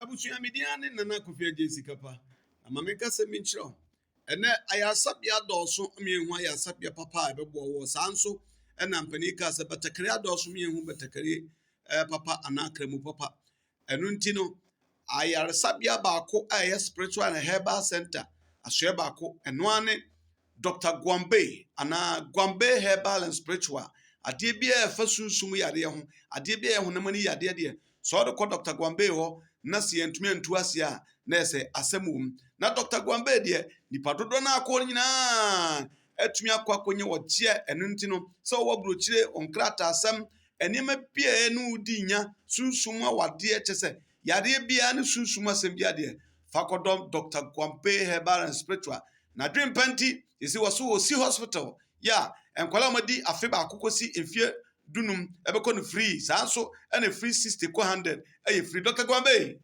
Abusua mediane nana kofia Jessica pa. Amameka se minchro. Ene ayasabia dɔso mienhu ayasabia papa ebebo wo sanso ena mpani ka se betekere adɔso mienhu betekere papa anakremu papa. Enu nti no ayaresabia baako a spiritual and herbal center asoe baako eno ane Dr. Gwambe Gwambe herbal and spiritual ade bia efa sunsum yade ho ade bia ehonamani yade de so de ko Dr. Gwambe ho na se yentumi antu ase a na ese asemum na Dr. Gwambe de nipa dodo na akọ nyina atumi akonye wotie enu nti no se wo brochire onkrata asem enema bia enu di nya sunsum awade chese yade bia ne sunsum asem bia de fakodom Dr. Gwambe herbal and spiritual na dream panty isi waso osi hospital ya enkwala madi afe ba akokosi efie dunum ebeko no free sanso ene free 60 ko 100 free Dr. Gwambe